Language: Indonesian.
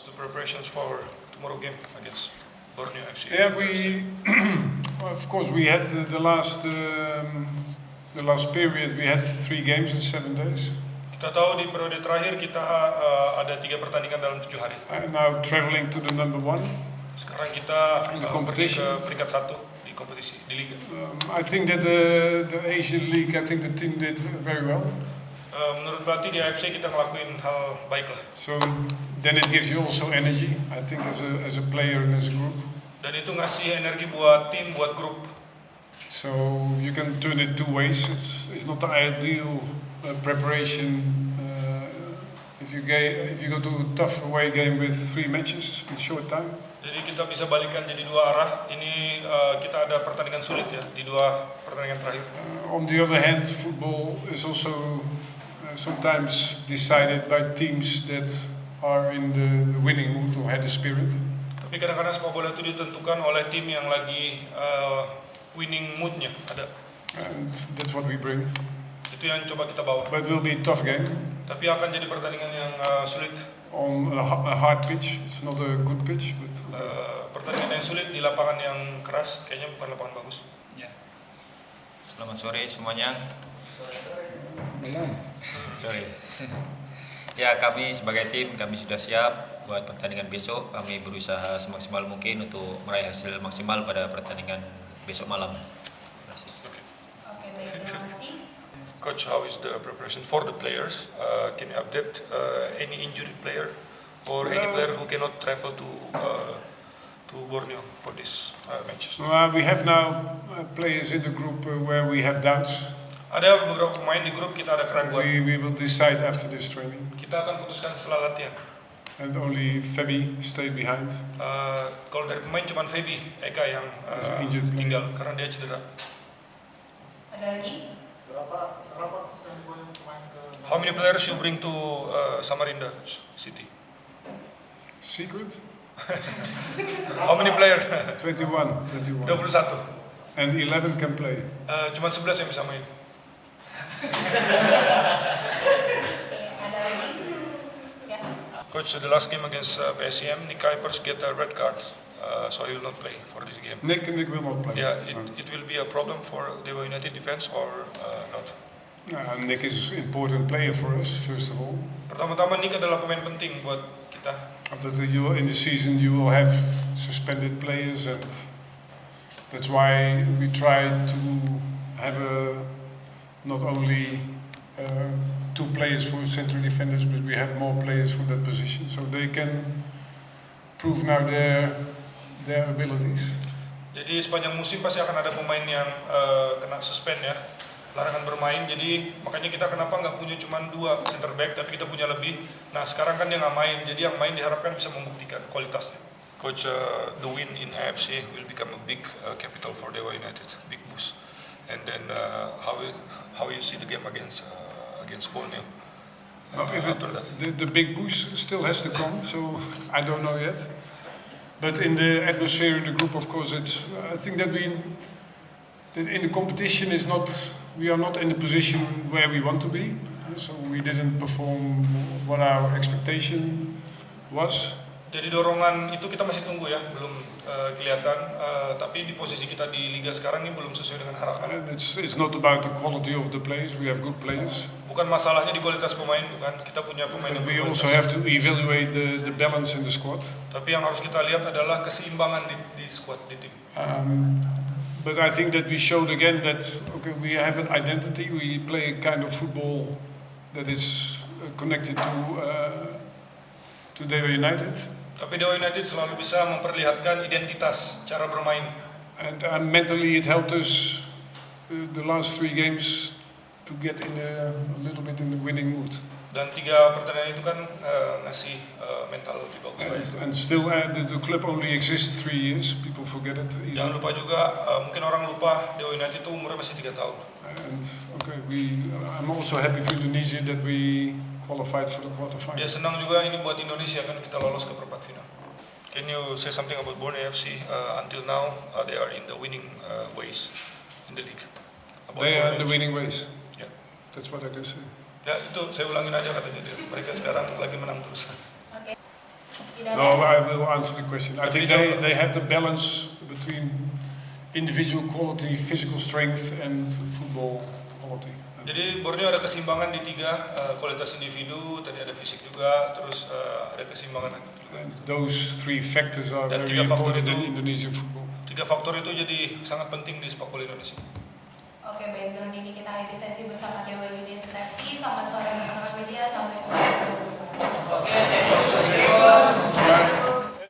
What's the preparations for tomorrow game against Borneo FC? Yeah, of course, we had the last period. We had 3 games in 7 days. Kita tahu di periode terakhir kita ada 3 pertandingan dalam 7 hari. Now traveling to the number 1. Sekarang kita In the pergi competition. ke peringkat 1 di kompetisi di liga. I think that the Asian League, I think the team did very well. Menurut pelatih di AFC kita ngelakuin hal baik lah. So then it gives you also energy, I think, as a player and as a group. Dan itu ngasih energi buat tim, buat grup. So you can turn it 2 ways. It's not the ideal preparation. If you go to a tough away game with 3 matches in short time. Jadi kita bisa balikan jadi 2 arah. Ini kita ada pertandingan sulit ya di 2 pertandingan terakhir. On the other hand, football is also sometimes decided by teams that are in the winning mood or had the spirit. Tapi kadang-kadang sepak bola itu ditentukan oleh tim yang lagi winning moodnya ada. And that's what we bring. Itu yang coba kita bawa. But it will be a tough game. Tapi akan jadi pertandingan yang sulit. On a hard pitch. It's not a good pitch, but pertandingan yang sulit di lapangan yang keras, kayaknya bukan lapangan bagus. Ya. Selamat sore semuanya. Sorry. Ya, kami sebagai tim kami sudah siap buat pertandingan besok. Kami berusaha semaksimal mungkin untuk meraih hasil maksimal pada pertandingan besok malam. Terima kasih. Oke, baik, terima kasih. Coach, how is the preparation for the players? Can you update any injured player or any player who cannot travel to Borneo for this matches? we have now players in the group where we have doubts. Ada beberapa pemain di grup kita ada keraguan. We will decide after this training. Kita akan putuskan setelah latihan. And only Fabi stayed behind. Kalau dari pemain cuma Feby Eka yang Injured tinggal karena dia cedera. Ada lagi? How many players you bring to Samarinda City? Secret? How many players? 21. 21. And 11 can play. Cuma 11 yang bisa main. Oke, ada lagi? Ya. Coach, the last game against PSM, Nick Kuipers get a red card, so he will not play for this game. Nick will not play. Yeah, it will be a problem for Dewa United defense or not? Nick is an important player for us, first of all. Pertama-tama Nick adalah pemain penting buat kita. After in the season you will have suspended players, and that's why we try to have not only 2 players for central defenders, but we have more players for that position, so they can prove now their abilities. Jadi sepanjang musim pasti akan ada pemain yang kena suspend ya, larangan bermain. Jadi makanya kita kenapa nggak punya cuma 2 center back, tapi kita punya lebih. Nah sekarang kan dia nggak main, jadi yang main diharapkan bisa membuktikan kualitasnya. Coach, the win in AFC will become a big capital for Dewa United, big boost. And then how you see the game against Borneo? The big boost still has to come, so I don't know yet. But in the atmosphere in the group, of course, I think that in the competition we are not in the position where we want to be. So we didn't perform what our expectation was. Jadi dorongan itu kita masih tunggu ya, belum kelihatan. Tapi di posisi kita di liga sekarang ini belum sesuai dengan harapan. It's not about the quality of the players. We have good players. Bukan masalahnya di kualitas pemain, bukan. Kita punya pemain yang We berkualitas. also have to evaluate the balance in the squad. Tapi yang harus kita lihat adalah keseimbangan di squad, di tim. But I think that we showed again that we have an identity. We play a kind of football that is connected to Dewa United. Tapi Dewa United selalu bisa memperlihatkan identitas cara bermain. And mentally it helped us the last 3 games to get a little bit in the winning mood. Dan 3 pertandingan itu kan ngasih mental lebih bagus. And still the club only exists 3 years. People forget it easily. Jangan lupa juga, mungkin orang lupa Dewa United itu umurnya masih 3 tahun. And I'm also happy for Indonesia that we qualified for the quarterfinal. Dia senang juga ini buat Indonesia kan kita lolos ke perempat final. Can you say something about Borneo FC? Until now, they are in the winning ways in the league. They are in the winning ways. Yeah. That's what I can say. Ya itu saya ulangin aja katanya dia. Mereka sekarang lagi menang terus. Oke. Tidak No, ada. I will answer the question. I think they have the balance between individual quality, physical strength, and football quality. Jadi Borneo ada keseimbangan di tiga, kualitas individu, tadi ada fisik juga, terus ada keseimbangan. And those three factors are Dan very tiga faktor important in itu- Indonesian football. Tiga faktor itu jadi sangat penting di sepak bola Indonesia. Oke, baik. Dengan ini kita akhiri sesi bersama Dewa Media Seleksi. Selamat sore rekan-rekan media. Assalamualaikum. Oke,